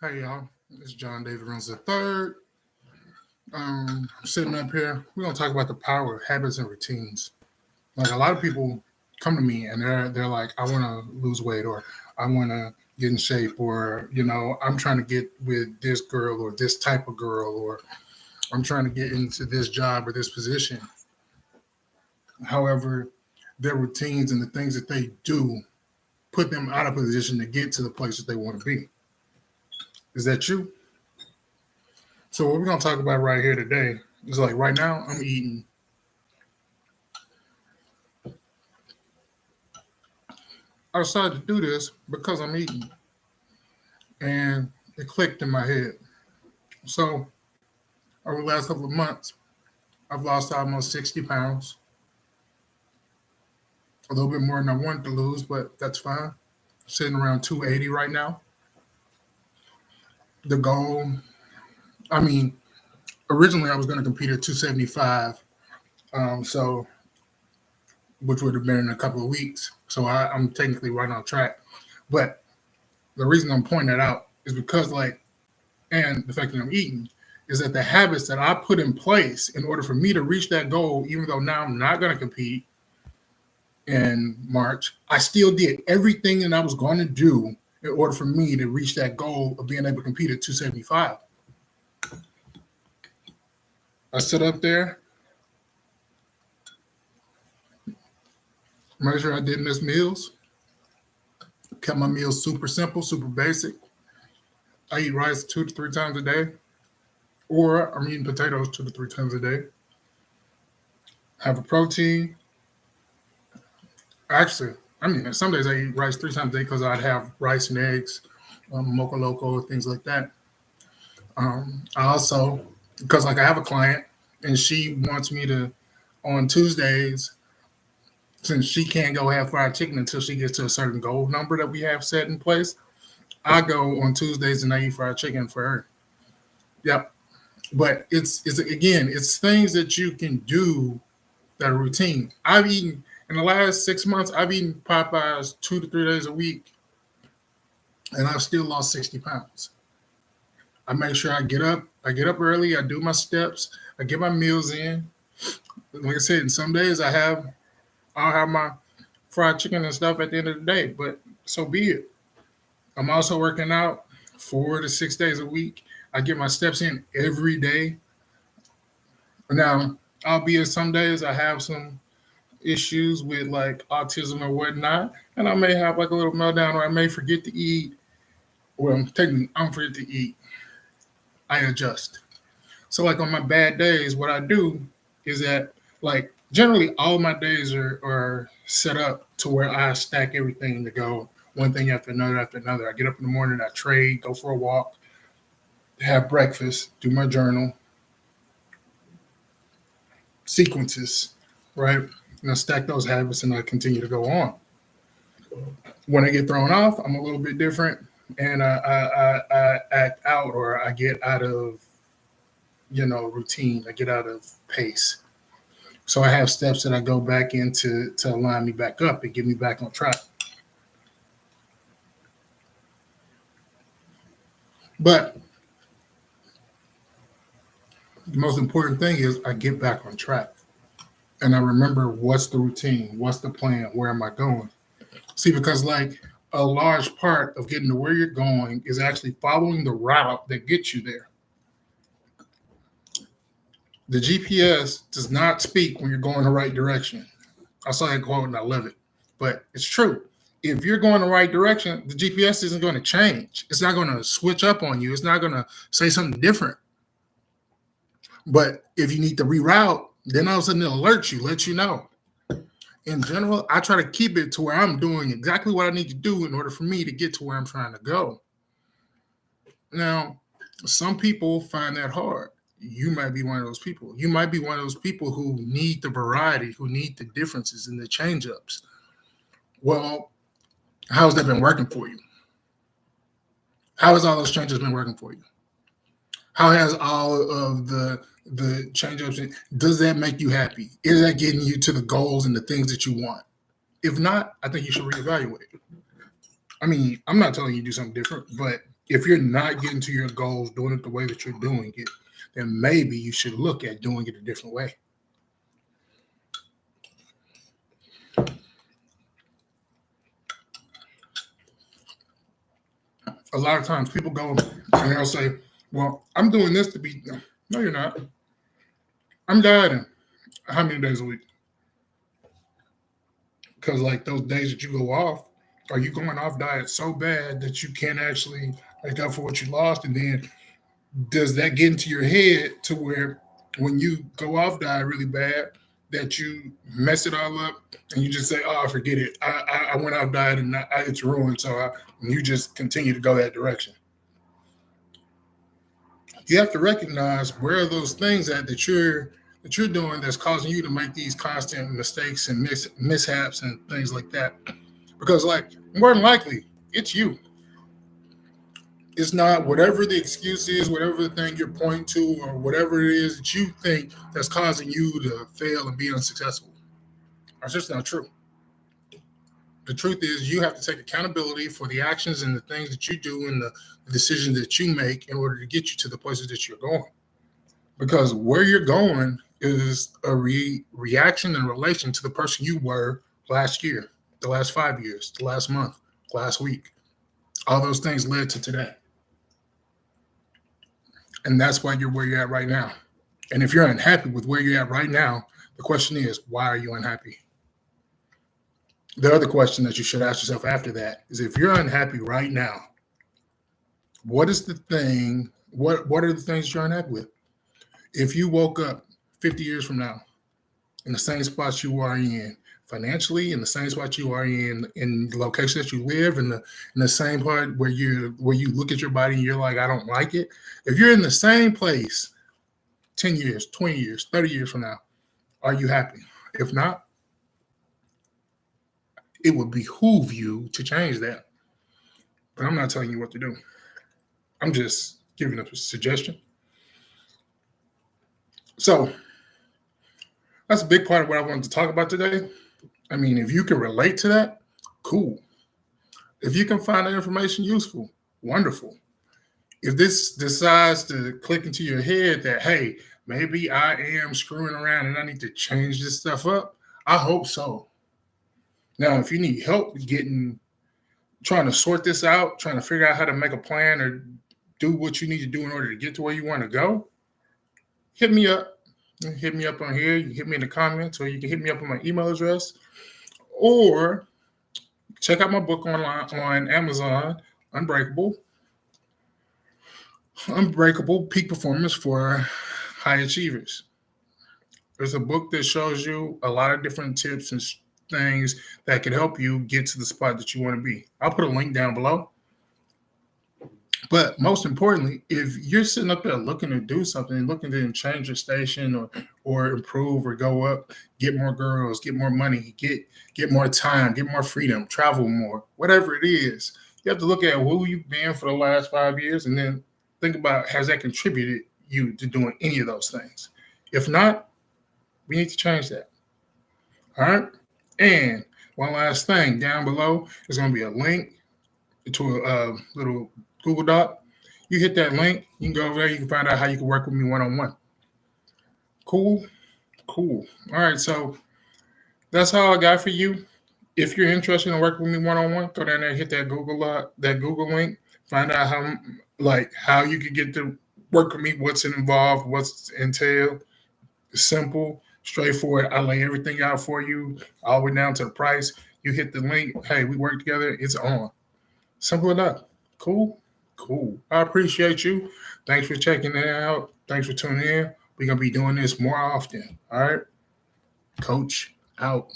Hey y'all, it's John David Runs the third. Sitting up here, we're gonna talk about the power of habits and routines. Like a lot of people come to me and they're like, I want to lose weight or I want to get in shape or I'm trying to get with this girl or this type of girl or I'm trying to get into this job or this position. However, their routines and the things that they do put them out of position to get to the place that they want to be. Is that you? So what we're gonna talk about right here today is like right now I'm eating. I decided to do this because I'm eating, and it clicked in my head. So over the last couple of months, I've lost almost 60 pounds, a little bit more than I wanted to lose, but that's fine. Sitting around 280 right now. The goal, I mean, originally I was going to compete at 275, so which would have been in a couple of weeks. So I'm technically right on track. But the reason I'm pointing that out is because, like, and the fact that I'm eating is that the habits that I put in place in order for me to reach that goal, even though now I'm not going to compete in March, I still did everything that I was going to do in order for me to reach that goal of being able to compete at 275. I sit up there, make sure I didn't miss meals, kept my meals super simple, super basic. I eat rice 2 to 3 times a day, or I'm eating potatoes 2 to 3 times a day. Have a protein. Actually, I mean, some days I eat rice 3 times a day because I'd have rice and eggs, mocha loco, things like that. I also, because like I have a client and she wants me to, on Tuesdays, since she can't go have fried chicken until she gets to a certain goal number that we have set in place, I go on Tuesdays and I eat fried chicken for her. Yep. But it's again, it's things that you can do that are routine. I've eaten in the last 6 months, I've eaten Popeyes 2 to 3 days a week, and I've still lost 60 pounds. I make sure I get up. I get up early. I do my steps. I get my meals in. Like I said, in some days I'll have my fried chicken and stuff at the end of the day, but so be it. I'm also working out 4 to 6 days a week. I get my steps in every day. Now, albeit some days I have some issues with like autism or whatnot, and I may have like a little meltdown or I may forget to eat. Well, technically, I'm forget to eat. I adjust. So, like on my bad days, what I do is that, like, generally all my days are set up to where I stack everything to go one thing after another after another. I get up in the morning, I trade, go for a walk, have breakfast, do my journal, sequences, right? And I stack those habits and I continue to go on. When I get thrown off, I'm a little bit different and I act out or I get out of, routine. I get out of pace. So I have steps that I go back into to align me back up and get me back on track. But the most important thing is I get back on track and I remember what's the routine, what's the plan, where am I going? See, because like a large part of getting to where you're going is actually following the route that gets you there. The GPS does not speak when you're going the right direction. I saw that quote and I love it, but it's true. If you're going the right direction, the GPS isn't going to change. It's not going to switch up on you. It's not going to say something different. But if you need to reroute, then all of a sudden it alerts you, lets you know. In general, I try to keep it to where I'm doing exactly what I need to do in order for me to get to where I'm trying to go. Now, some people find that hard. You might be one of those people. You might be one of those people who need the variety, who need the differences and the change ups. Well, how's that been working for you? How has all those changes been working for you? How has all of the change ups, does that make you happy? Is that getting you to the goals and the things that you want? If not, I think you should reevaluate. I mean, I'm not telling you to do something different, but If you're not getting to your goals doing it the way that you're doing it, then maybe you should look at doing it a different way. A lot of times people go and they'll say, well, I'm doing this to be. No, you're not. I'm dieting. How many days a week? Because like those days that you go off, are you going off diet so bad that you can't actually make up for what you lost? And then does that get into your head to where when you go off diet really bad, that you mess it all up and you just say, "Oh, forget it. I went off diet and it's ruined." So you just continue to go that direction. You have to recognize where are those things that you're doing that's causing you to make these constant mistakes and mishaps and things like that. Because like more than likely, it's you. It's not whatever the excuse is, whatever the thing you're pointing to, or whatever it is that you think that's causing you to fail and be unsuccessful. That's just not true. The truth is you have to take accountability for the actions and the things that you do and the decisions that you make in order to get you to the places that you're going. Because where you're going is a reaction in relation to the person you were last year, the last 5 years, the last month, last week. All those things led to today. And that's why you're where you're at right now. And if you're unhappy with where you're at right now, the question is, why are you unhappy? The other question that you should ask yourself after that is, if you're unhappy right now, what is the thing, what are the things you're unhappy with? If you woke up 50 years from now in the same spot you are in, financially, in the same spot you are in the location that you live, in the same part where you look at your body and you're like, I don't like it. If you're in the same place 10 years, 20 years, 30 years from now, are you happy? If not, it would behoove you to change that. But I'm not telling you what to do. I'm just giving a suggestion. So that's a big part of what I wanted to talk about today. I mean, if you can relate to that, cool. If you can find that information useful, wonderful. If this decides to click into your head that, hey, maybe I am screwing around and I need to change this stuff up, I hope so. Now, if you need help trying to sort this out, trying to figure out how to make a plan or do what you need to do in order to get to where you want to go, hit me up. Hit me up on here. You can hit me in the comments, or you can hit me up on my email address, or check out my book online on Amazon, Unbreakable, Peak Performance for High Achievers. There's a book that shows you a lot of different tips and things that can help you get to the spot that you want to be. I'll put a link down below. But most importantly, if you're sitting up there looking to do something, looking to change your station or improve or go up, get more girls, get more money, get more time, get more freedom, travel more, whatever it is, you have to look at who you've been for the last 5 years and then think about, has that contributed you to doing any of those things? If not, we need to change that. All right? And one last thing, down below is going to be a link to a little Google Doc. You hit that link, you can go over there, you can find out how you can work with me one-on-one. Cool. All right, so that's all I got for you. If you're interested in working with me one-on-one, go down there, hit that Google link, find out how you can get to work with me, what's involved, what's entailed. It's simple, straightforward. I lay everything out for you, all the way down to the price. You hit the link, hey, we work together, it's on. Simple enough. Cool. I appreciate you. Thanks for checking it out. Thanks for tuning in. We're going to be doing this more often. All right. Coach out.